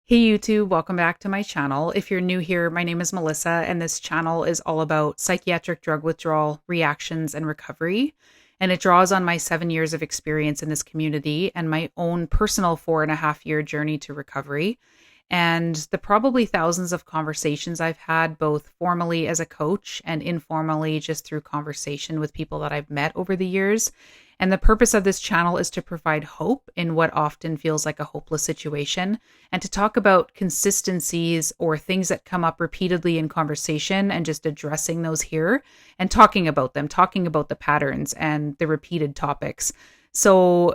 Hey YouTube, welcome back to my channel. If you're new here, my name is Melissa, and this channel is all about psychiatric drug withdrawal, reactions, and recovery. And it draws on my 7 years of experience in this community and my own personal 4.5 year journey to recovery. And the probably thousands of conversations I've had, both formally as a coach and informally just through conversation with people that I've met over the years. And the purpose of this channel is to provide hope in what often feels like a hopeless situation and to talk about consistencies or things that come up repeatedly in conversation and just addressing those here and talking about them, talking about the patterns and the repeated topics. So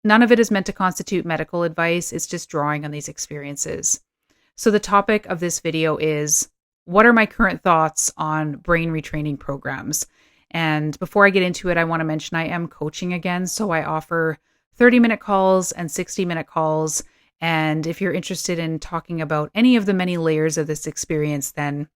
none of it is meant to constitute medical advice. It's just drawing on these experiences. So the topic of this video is, what are my current thoughts on brain retraining programs? And before I get into it, I want to mention I am coaching again. So I offer 30-minute calls and 60-minute calls. And if you're interested in talking about any of the many layers of this experience, then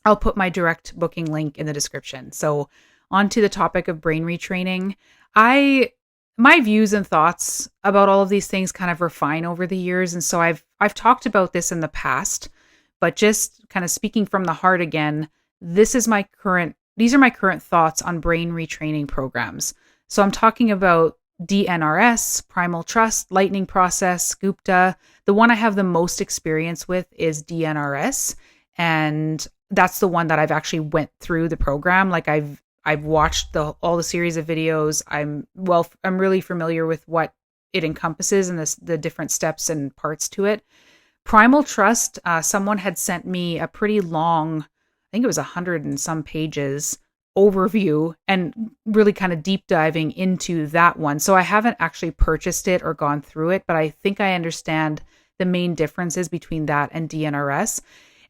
I'll put my direct booking link in the description. So on to the topic of brain retraining. My views and thoughts about all of these things kind of refine over the years. And so I've talked about this in the past, but just kind of speaking from the heart again, these are my current thoughts on brain retraining programs. So I'm talking about DNRS, Primal Trust, Lightning Process, Gupta. The one I have the most experience with is DNRS. And that's the one that I've actually went through the program. Like I've watched all the series of videos. I'm really familiar with what it encompasses and the different steps and parts to it. Primal Trust, someone had sent me a pretty long, I think it was 100 and some pages overview and really kind of deep diving into that one. So I haven't actually purchased it or gone through it, but I think I understand the main differences between that and DNRS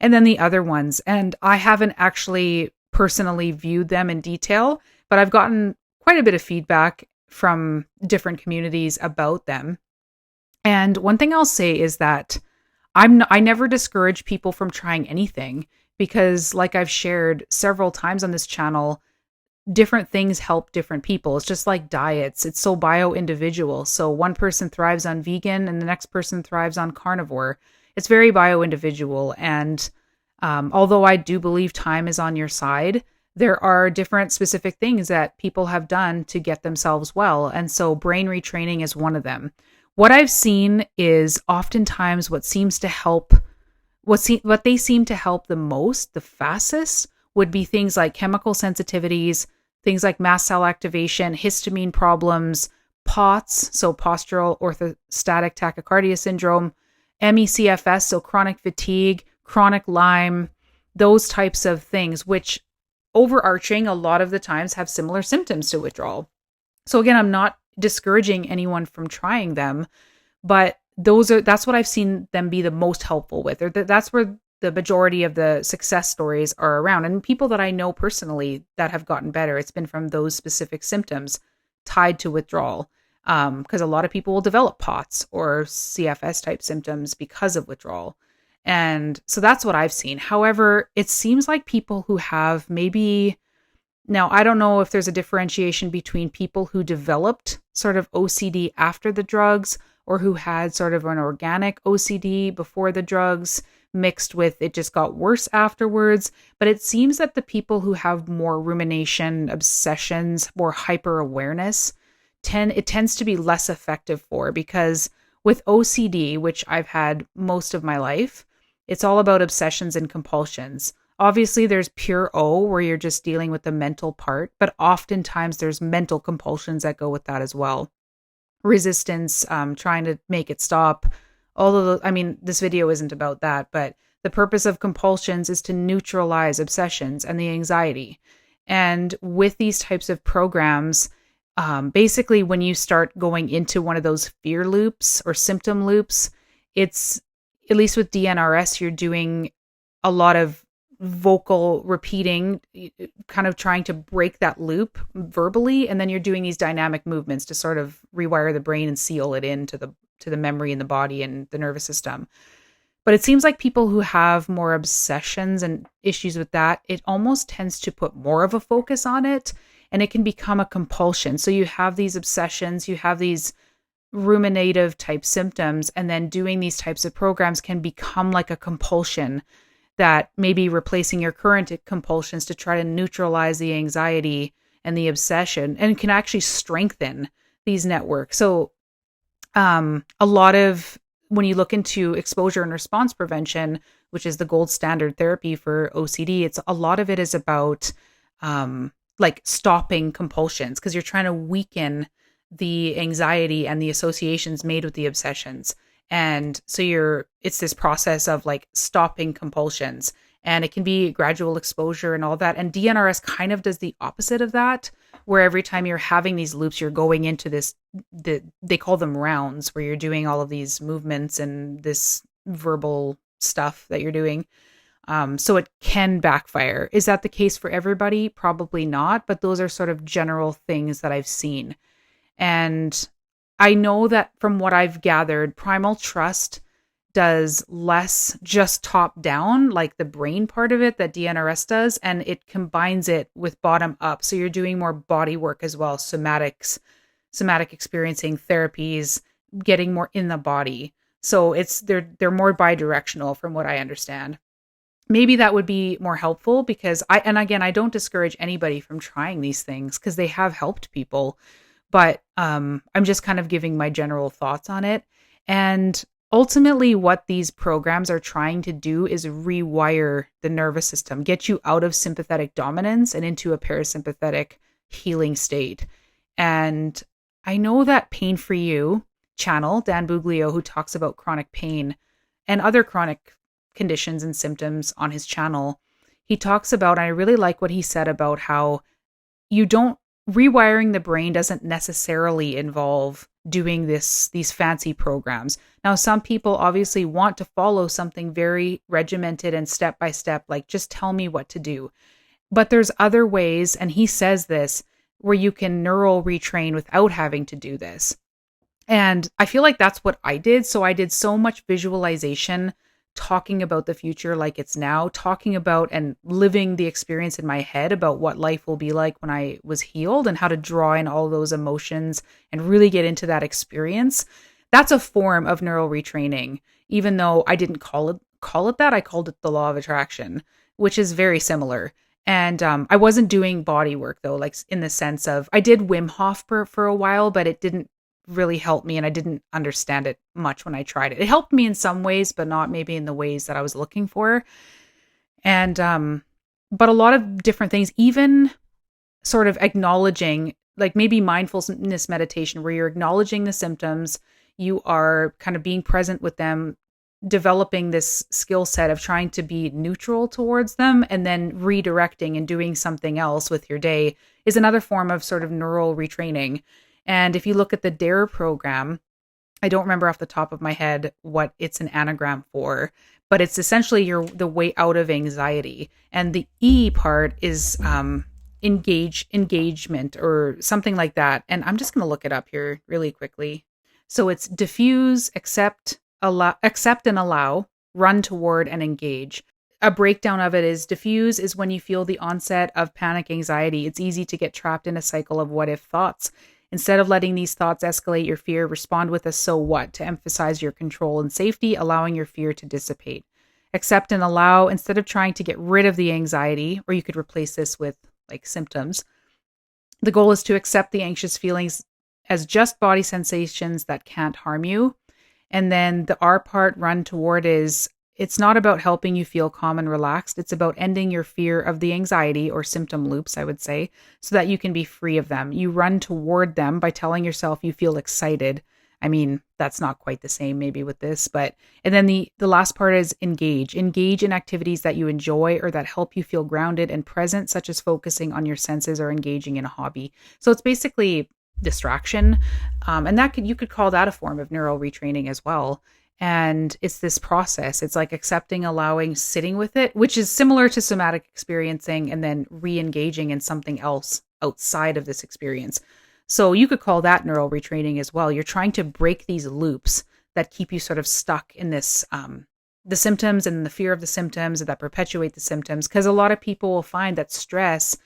and then the other ones. And I haven't actually personally viewed them in detail, but I've gotten quite a bit of feedback from different communities about them. And one thing I'll say is that I never discourage people from trying anything because, like I've shared several times on this channel, different things help different people. It's just like diets. It's so bio-individual. So one person thrives on vegan and the next person thrives on carnivore. It's very bio-individual. And although I do believe time is on your side, there are different specific things that people have done to get themselves well. And so brain retraining is one of them. What I've seen is oftentimes what they seem to help the most, the fastest, would be things like chemical sensitivities, things like mast cell activation, histamine problems, POTS, so postural orthostatic tachycardia syndrome, ME/CFS, so chronic fatigue, chronic Lyme, those types of things, which overarching a lot of the times have similar symptoms to withdrawal. So again, I'm not discouraging anyone from trying them, but that's what I've seen them be the most helpful with, or that's where the majority of the success stories are around. And people that I know personally that have gotten better, it's been from those specific symptoms tied to withdrawal. Because a lot of people will develop POTS or CFS type symptoms because of withdrawal. And so that's what I've seen. However, it seems like people who have now I don't know if there's a differentiation between people who developed sort of OCD after the drugs or who had sort of an organic OCD before the drugs mixed with it just got worse afterwards. But it seems that the people who have more rumination, obsessions, more hyper awareness, it tends to be less effective for, because with OCD, which I've had most of my life, it's all about obsessions and compulsions. Obviously, there's pure O where you're just dealing with the mental part, but oftentimes there's mental compulsions that go with that as well. Resistance, trying to make it stop. This video isn't about that, but the purpose of compulsions is to neutralize obsessions and the anxiety. And with these types of programs, basically when you start going into one of those fear loops or symptom loops, it's, at least with DNRS, you're doing a lot of vocal repeating, kind of trying to break that loop verbally, and then you're doing these dynamic movements to sort of rewire the brain and seal it into the memory in the body and the nervous system. But it seems like people who have more obsessions and issues with that, it almost tends to put more of a focus on it, and it can become a compulsion. So you have these obsessions, you have these ruminative type symptoms, and then doing these types of programs can become like a compulsion that maybe replacing your current compulsions to try to neutralize the anxiety and the obsession, and can actually strengthen these networks. So a lot of, when you look into exposure and response prevention, which is the gold standard therapy for OCD, it's a lot of it is about like stopping compulsions, because you're trying to weaken the anxiety and the associations made with the obsessions. And so it's this process of like stopping compulsions, and it can be gradual exposure and all that. And DNRS kind of does the opposite of that, where every time you're having these loops, you're going into they call them rounds, where you're doing all of these movements and this verbal stuff that you're doing. So it can backfire. Is that the case for everybody? Probably not, but those are sort of general things that I've seen. And I know that from what I've gathered, Primal Trust does less just top down, like the brain part of it that DNRS does, and it combines it with bottom up. So you're doing more body work as well, somatic experiencing therapies, getting more in the body. So they're more bi-directional from what I understand. Maybe that would be more helpful, because I don't discourage anybody from trying these things because they have helped people. But I'm just kind of giving my general thoughts on it. And ultimately, what these programs are trying to do is rewire the nervous system, get you out of sympathetic dominance and into a parasympathetic healing state. And I know that Pain for You channel, Dan Buglio, who talks about chronic pain and other chronic conditions and symptoms on his channel, he talks about, and I really like what he said about how rewiring the brain doesn't necessarily involve doing these fancy programs. Now, some people obviously want to follow something very regimented and step by step, like just tell me what to do. But there's other ways, and he says this, where you can neural retrain without having to do this. And I feel like that's what I did. So I did so much visualization, talking about the future like it's now, talking about and living the experience in my head about what life will be like when I was healed, and how to draw in all those emotions and really get into that experience. That's a form of neural retraining, even though I didn't call it that. I called it the law of attraction, which is very similar. And I wasn't doing body work though, like in the sense of, I did Wim Hof for a while, but it didn't really helped me, and I didn't understand it much when I tried it. It helped me in some ways, but not maybe in the ways that I was looking for. And but a lot of different things, even sort of acknowledging, like maybe mindfulness meditation, where you're acknowledging the symptoms, you are kind of being present with them, developing this skill set of trying to be neutral towards them, and then redirecting and doing something else with your day, is another form of sort of neural retraining. And if you look at the DARE program, I don't remember off the top of my head what it's an anagram for, but it's essentially the way out of anxiety. And the E part is engagement or something like that. And I'm just going to look it up here really quickly. So it's diffuse, accept and allow, run toward, and engage. A breakdown of it is, diffuse is when you feel the onset of panic anxiety. It's easy to get trapped in a cycle of what if thoughts. Instead of letting these thoughts escalate your fear, respond with a so what to emphasize your control and safety, allowing your fear to dissipate. Accept and allow, instead of trying to get rid of the anxiety, or you could replace this with like symptoms. The goal is to accept the anxious feelings as just body sensations that can't harm you. And then the R part, run toward, is, it's not about helping you feel calm and relaxed. It's about ending your fear of the anxiety or symptom loops, I would say, so that you can be free of them. You run toward them by telling yourself you feel excited. I mean, that's not quite the same maybe with this, but, and then the last part is engage. Engage in activities that you enjoy or that help you feel grounded and present, such as focusing on your senses or engaging in a hobby. So it's basically distraction. And you could call that a form of neural retraining as well. And it's this process. It's like accepting, allowing, sitting with it, which is similar to somatic experiencing, and then re-engaging in something else outside of this experience. So you could call that neural retraining as well. You're trying to break these loops that keep you sort of stuck in this, the symptoms and the fear of the symptoms that perpetuate the symptoms. Because a lot of people will find that stress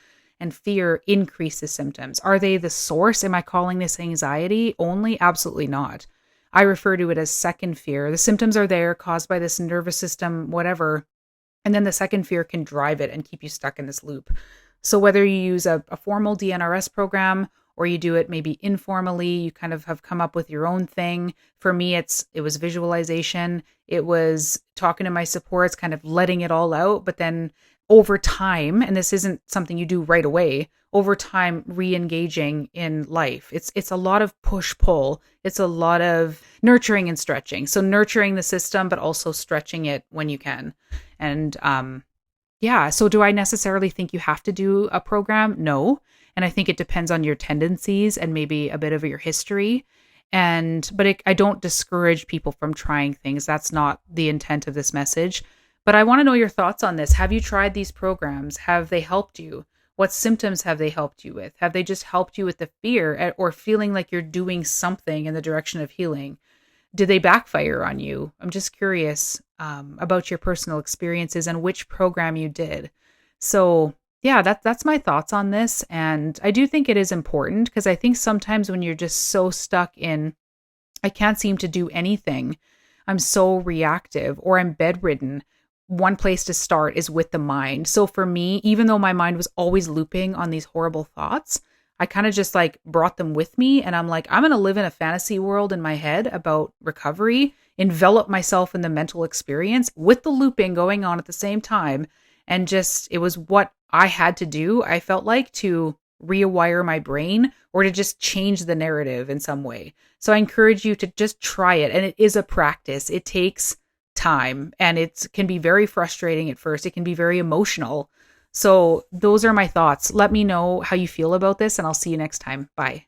and fear increase the symptoms. Are they the source? Am I calling this anxiety only? Absolutely not. I refer to it as second fear. The symptoms are there caused by this nervous system, whatever. And then the second fear can drive it and keep you stuck in this loop. So whether you use a formal DNRS program or you do it maybe informally, you kind of have come up with your own thing. For me, it was visualization. It was talking to my supports, kind of letting it all out. But then over time, and this isn't something you do right away, over time, re-engaging in life. It's a lot of push-pull. It's a lot of nurturing and stretching. So nurturing the system, but also stretching it when you can. And yeah, so do I necessarily think you have to do a program? No. And I think it depends on your tendencies and maybe a bit of your history. But I don't discourage people from trying things. That's not the intent of this message. But I want to know your thoughts on this. Have you tried these programs? Have they helped you? What symptoms have they helped you with? Have they just helped you with the fear or feeling like you're doing something in the direction of healing? Did they backfire on you? I'm just curious about your personal experiences and which program you did. So yeah, that's my thoughts on this. And I do think it is important because I think sometimes when you're just so stuck in, I can't seem to do anything, I'm so reactive or I'm bedridden, one place to start is with the mind. So for me, even though my mind was always looping on these horrible thoughts, I kind of just like brought them with me. And I'm like, I'm going to live in a fantasy world in my head about recovery, envelop myself in the mental experience with the looping going on at the same time. And just, it was what I had to do, I felt like, to rewire my brain or to just change the narrative in some way. So I encourage you to just try it. And it is a practice. It takes time and it can be very frustrating at first. It can be very emotional. So those are my thoughts. Let me know how you feel about this and I'll see you next time. Bye.